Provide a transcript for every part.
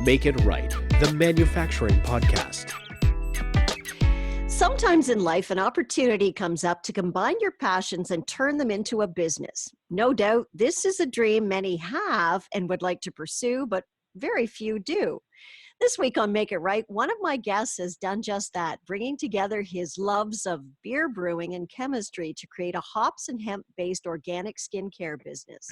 Make It Right, the manufacturing podcast. Sometimes in life, an opportunity comes up to combine your passions and turn them into a business. No doubt, this is a dream many have and would like to pursue, but very few do. This week on Make It Right, one of my guests has done just that, bringing together his loves of beer brewing and chemistry to create a hops and hemp-based organic skincare business.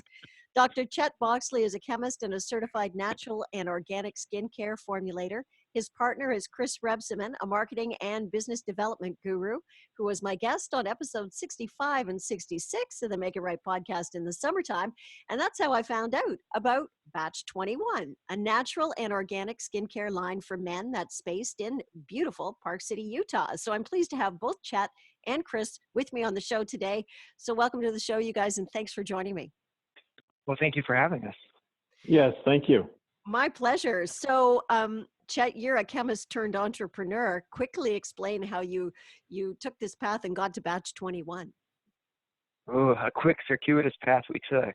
Dr. Chett Boxley is a chemist and a certified natural and organic skincare formulator. His partner is Chris Rebsamen, a marketing and business development guru, who was my guest on episodes 65 and 66 of the Make It Right podcast in the summertime. And that's how I found out about Batch 21, a natural and organic skincare line for men that's based in beautiful Park City, Utah. So I'm pleased to have both Chett and Chris with me on the show today. So welcome to the show, you guys, and thanks for joining me. Well, thank you for having us. Yes, thank you. My pleasure. So, Chett, you're a chemist turned entrepreneur. Quickly explain how you took this path and got to Batch 21. Oh, a quick circuitous path we took.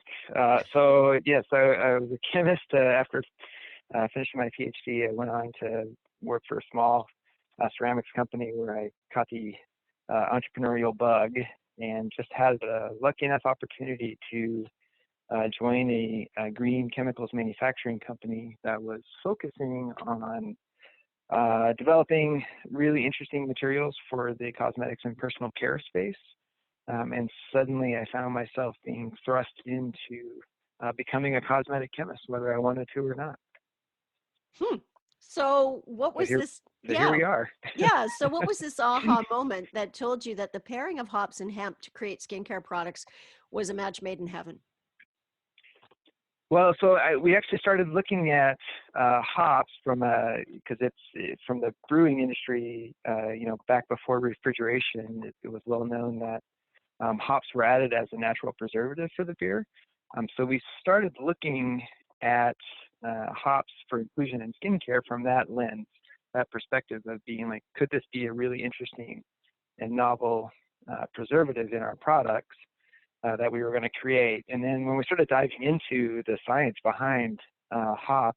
So yes, I was a chemist. After finishing my PhD, I went on to work for a small ceramics company where I caught the entrepreneurial bug and just had a lucky enough opportunity to join a green chemicals manufacturing company that was focusing on developing really interesting materials for the cosmetics and personal care space. And suddenly I found myself being thrust into becoming a cosmetic chemist, whether I wanted to or not. So what was this? Here we are. Yeah. So what was this aha moment that told you that the pairing of hops and hemp to create skincare products was a match made in heaven? Well, so we actually started looking at hops because it's from the brewing industry. Back before refrigeration, it was well known that hops were added as a natural preservative for the beer. So we started looking at hops for inclusion in skincare from that lens, that perspective of being like, could this be a really interesting and novel preservative in our products that we were going to create? And then when we started diving into the science behind hop,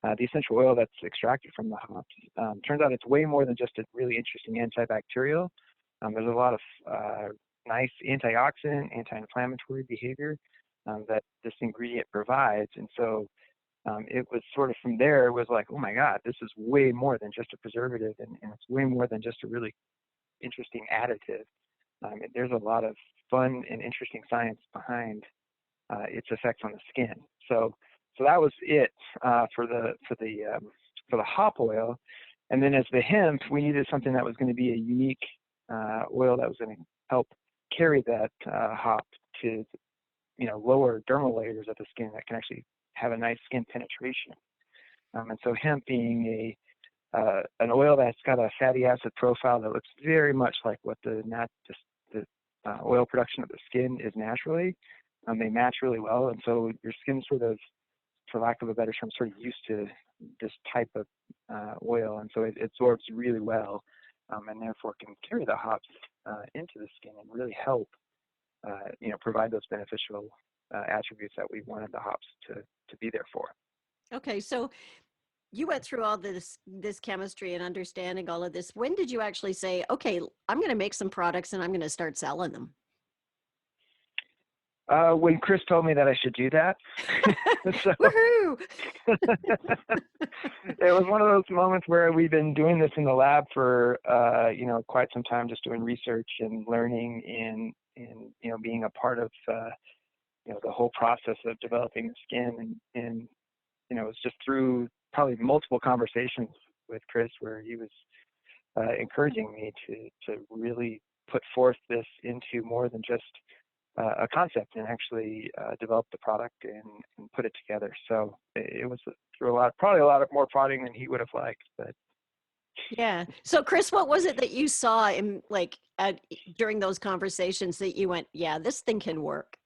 the essential oil that's extracted from the hops, turns out it's way more than just a really interesting antibacterial. There's a lot of nice antioxidant, anti-inflammatory behavior that this ingredient provides. And so it was sort of from there, it was like, oh my God, this is way more than just a preservative, and it's way more than just a really interesting additive. There's a lot of fun and interesting science behind its effects on the skin. So that was it for the hop oil. And then as the hemp, we needed something that was going to be a unique oil that was going to help carry that hop to lower dermal layers of the skin that can actually have a nice skin penetration. And so hemp being an oil that's got a fatty acid profile that looks very much like what the oil production of the skin is naturally. They match really well, and so your skin sort of, for lack of a better term, sort of used to this type of oil, and so it absorbs really well, and therefore can carry the hops into the skin and really help provide those beneficial attributes that we wanted the hops to be there for. Okay, so you went through all this chemistry and understanding all of this. When did you actually say, okay, I'm going to make some products and I'm going to start selling them? When Chris told me that I should do that. So, woohoo! It was one of those moments where we've been doing this in the lab for quite some time, just doing research and learning and being a part of the whole process of developing the skin, and it was just through probably multiple conversations with Chris where he was encouraging me to really put forth this into more than just a concept and actually develop the product and put it together. So it was through probably a lot of more prodding than he would have liked, but. Yeah. So Chris, what was it that you saw in during those conversations that you went, yeah, this thing can work?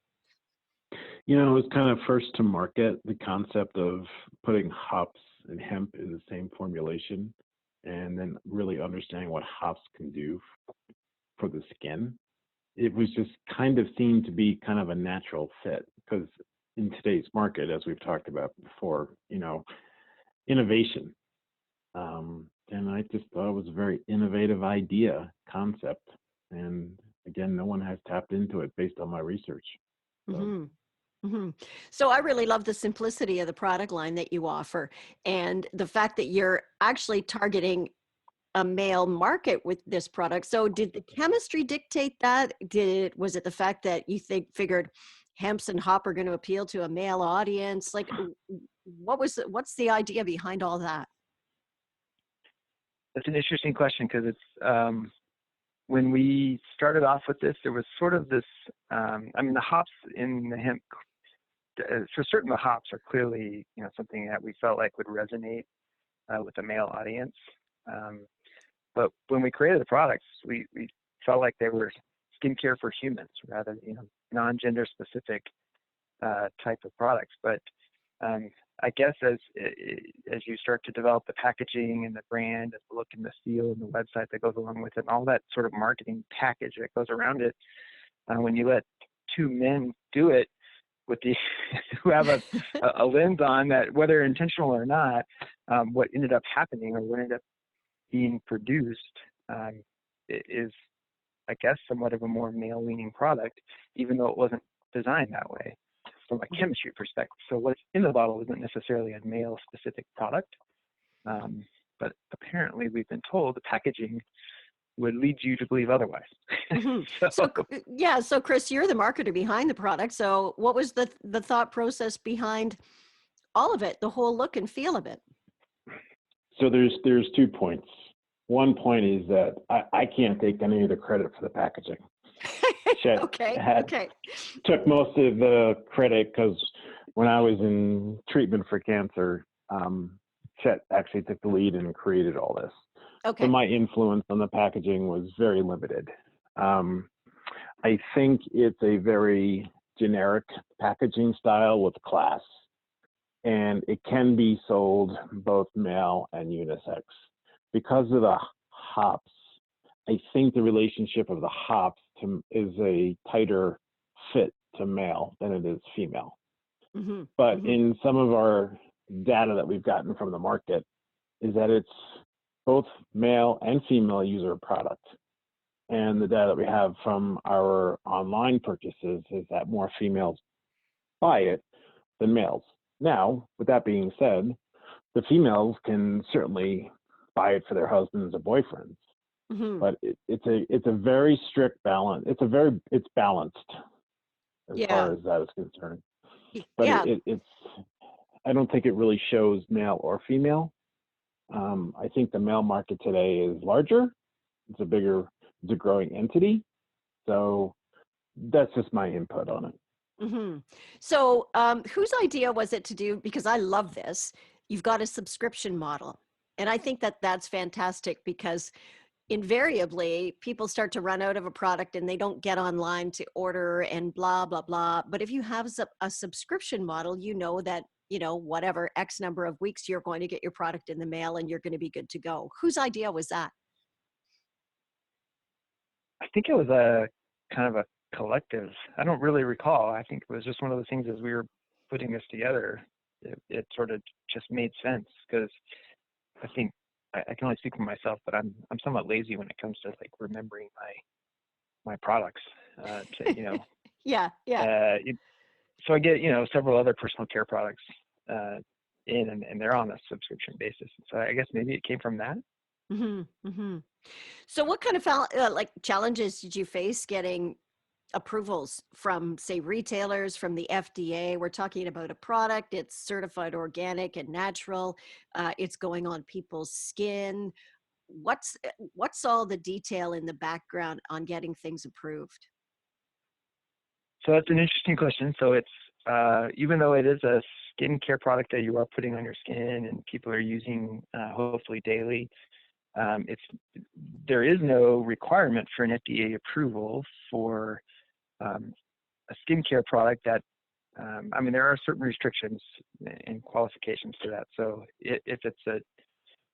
It was kind of first to market the concept of putting hops and hemp in the same formulation, and then really understanding what hops can do for the skin. It was just kind of seemed to be kind of a natural fit, because in today's market, as we've talked about before, innovation. And I just thought it was a very innovative concept. And again, no one has tapped into it based on my research. So. Mm-hmm. Mm-hmm. So I really love the simplicity of the product line that you offer, and the fact that you're actually targeting a male market with this product. So did the chemistry dictate that? Was it the fact that you figured hemps and hop are going to appeal to a male audience? Like, what's the idea behind all that? That's an interesting question, because it's when we started off with this, there was sort of this. The hops in the hemp, for certain, the hops are clearly something that we felt like would resonate with a male audience. But when we created the products, we felt like they were skincare for humans rather than non-gender specific type of products. But I guess as you start to develop the packaging and the brand and the look and the feel and the website that goes along with it, and all that sort of marketing package that goes around it, when you let two men do it with the who have a lens on that, whether intentional or not, what ended up happening or what ended up being produced is, I guess, somewhat of a more male-leaning product, even though it wasn't designed that way from a chemistry perspective. So what's in the bottle isn't necessarily a male-specific product, but apparently we've been told the packaging would lead you to believe otherwise. Mm-hmm. So Chris, you're the marketer behind the product. So what was the thought process behind all of it, the whole look and feel of it? So there's 2 points. One point is that I can't take any of the credit for the packaging. Chett took most of the credit, because when I was in treatment for cancer, Chett actually took the lead and created all this. Okay. So my influence on the packaging was very limited. I think it's a very generic packaging style with class, and it can be sold both male and unisex. Because of the hops, I think the relationship of the hops is a tighter fit to male than it is female. Mm-hmm. But mm-hmm. in some of our data that we've gotten from the market is that it's both male and female user product. And the data that we have from our online purchases is that more females buy it than males. Now, with that being said, the females can certainly buy it for their husbands or boyfriends, Mm-hmm. but it's a very strict balance. It's balanced as far as that is concerned. But it's I don't think it really shows male or female. I think the male market today is larger. It's a growing entity. So that's just my input on it. Mm-hmm. So whose idea was it to do, because I love this, you've got a subscription model. And I think that that's fantastic, because invariably people start to run out of a product and they don't get online to order and blah, blah, blah. But if you have a subscription model, that, whatever X number of weeks, you're going to get your product in the mail and you're going to be good to go. Whose idea was that? I think it was a kind of a collective. I don't really recall. I think it was just one of those things as we were putting this together, it sort of just made sense, because I think I can only speak for myself, but I'm somewhat lazy when it comes to like remembering my products. Yeah. So I get several other personal care products and they're on a subscription basis. So I guess maybe it came from that. Mm-hmm. Mm-hmm. So what kind of challenges did you face getting approvals from, say, retailers, from the FDA? We're talking about a product, it's certified organic and natural, it's going on people's skin. What's all the detail in the background on getting things approved? So that's an interesting question. So it's even though it is a skincare product that you are putting on your skin and people are using hopefully daily, there is no requirement for an FDA approval for a skincare product that, there are certain restrictions and qualifications to that. So if it's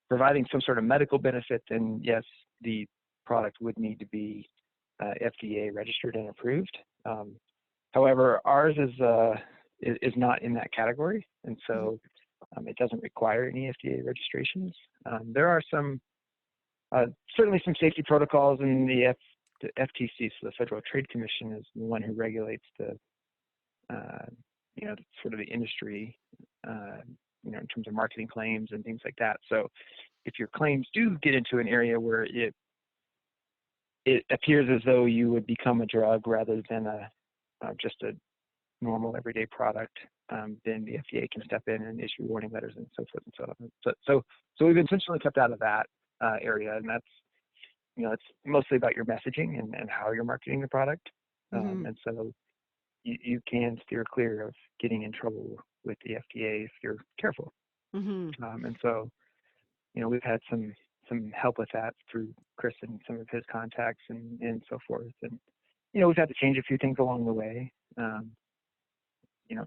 providing some sort of medical benefit, then yes, the product would need to be FDA registered and approved. However, ours is not in that category, and so It doesn't require any FDA registrations. There are certainly some safety protocols, and the FTC, so the Federal Trade Commission, is the one who regulates the sort of the industry, in terms of marketing claims and things like that. So if your claims do get into an area where it appears as though you would become a drug rather than just a normal everyday product, then the FDA can step in and issue warning letters and so forth and so on. So we've intentionally kept out of that area, and that's, it's mostly about your messaging and how you're marketing the product. And so you can steer clear of getting in trouble with the FDA if you're careful. And so, we've had some help with that through Chris and some of his contacts and so forth. And, we've had to change a few things along the way.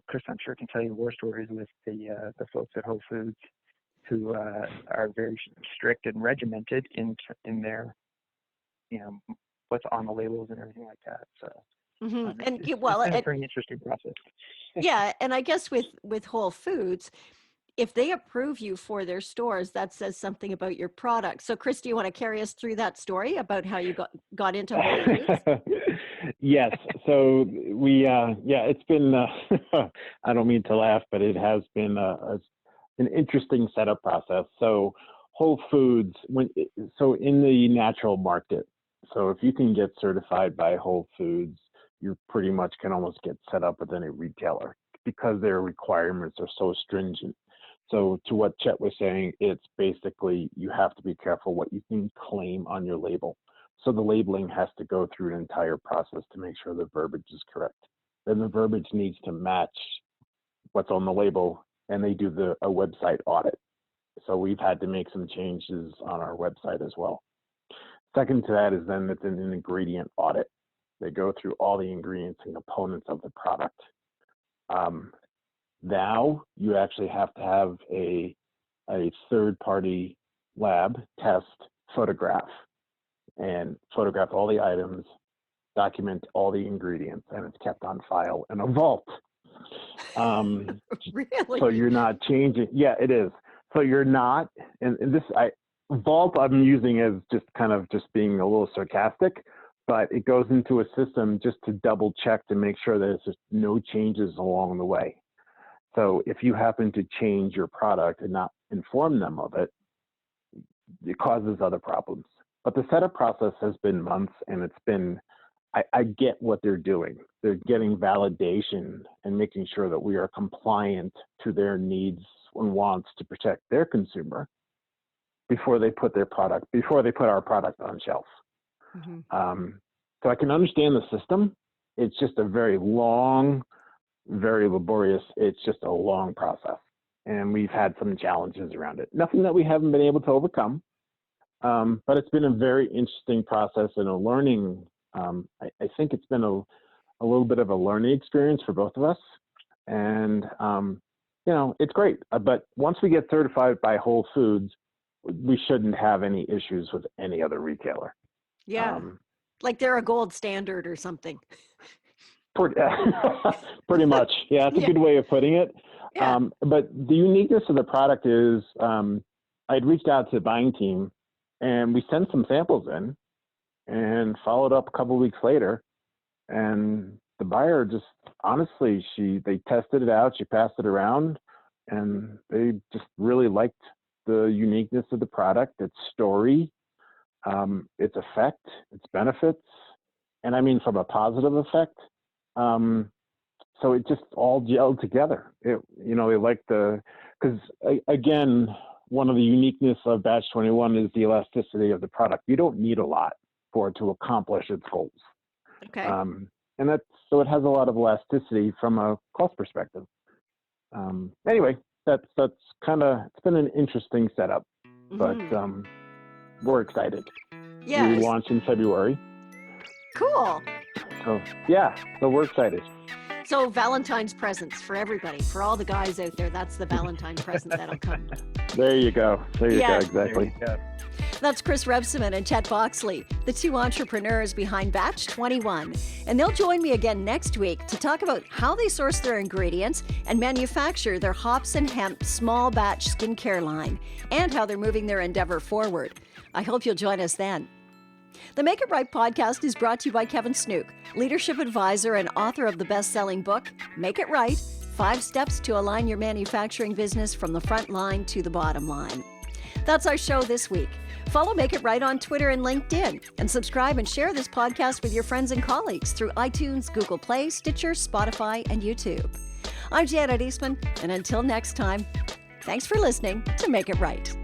Chris, I'm sure, can tell you war stories with the folks at Whole Foods who are very strict and regimented in their, what's on the labels and everything like that. So it's been a pretty interesting process. Yeah, and I guess with Whole Foods, if they approve you for their stores, that says something about your product. So, Chris, do you want to carry us through that story about how you got into Whole Foods? Yes. So it's been, I don't mean to laugh, but it has been an interesting setup process. So Whole Foods, in the natural market, so if you can get certified by Whole Foods, you pretty much can almost get set up with any retailer because their requirements are so stringent. So to what Chett was saying, it's basically you have to be careful what you can claim on your label. So the labeling has to go through an entire process to make sure the verbiage is correct. Then the verbiage needs to match what's on the label, and they do a website audit. So we've had to make some changes on our website as well. Second to that is then it's an ingredient audit. They go through all the ingredients and components of the product. Now you actually have to have a third-party lab test photograph all the items, document all the ingredients, and it's kept on file in a vault. Really? So you're not changing. Yeah, it is. So you're not, and this vault I'm using as just kind of just being a little sarcastic, but it goes into a system just to double check to make sure that there's just no changes along the way. So if you happen to change your product and not inform them of it, it causes other problems. But the setup process has been months, and it's been, I get what they're doing. They're getting validation and making sure that we are compliant to their needs and wants to protect their consumer before they put our product on shelf. So I can understand the system. It's just a very long, very laborious, it's just a long process. And we've had some challenges around it. Nothing that we haven't been able to overcome, but it's been a very interesting process and a learning. I think it's been a little bit of a learning experience for both of us. And, it's great. But once we get certified by Whole Foods, we shouldn't have any issues with any other retailer. Yeah. Like they're a gold standard or something. Pretty much. Yeah, that's a good way of putting it. Yeah. But the uniqueness of the product is I'd reached out to the buying team, and we sent some samples in and followed up a couple of weeks later. And the buyer just, honestly, they tested it out, she passed it around, and they just really liked the uniqueness of the product, its story, its effect, its benefits, and I mean from a positive effect. So it just all gelled together. They like because again, one of the uniqueness of Batch 21 is the elasticity of the product. You don't need a lot for it to accomplish its goals. Okay. And so it has a lot of elasticity from a cost perspective. Anyway, that's kind of, it's been an interesting setup, but we're excited. Yeah. We launch in February. Cool. So so we're excited. So Valentine's presents for everybody, for all the guys out there, that's the Valentine present that'll come. There you go. There you go. Exactly. There you go. That's Chris Rebsamen and Chett Boxley, the two entrepreneurs behind Batch 21. And they'll join me again next week to talk about how they source their ingredients and manufacture their hops and hemp small batch skincare line, and how they're moving their Endeavour forward. I hope you'll join us then. The Make It Right podcast is brought to you by Kevin Snook, leadership advisor and author of the best-selling book, Make It Right, 5 Steps to Align Your Manufacturing Business from the Front Line to the Bottom Line. That's our show this week. Follow Make It Right on Twitter and LinkedIn, and subscribe and share this podcast with your friends and colleagues through iTunes, Google Play, Stitcher, Spotify, and YouTube. I'm Janet Eastman, and until next time, thanks for listening to Make It Right.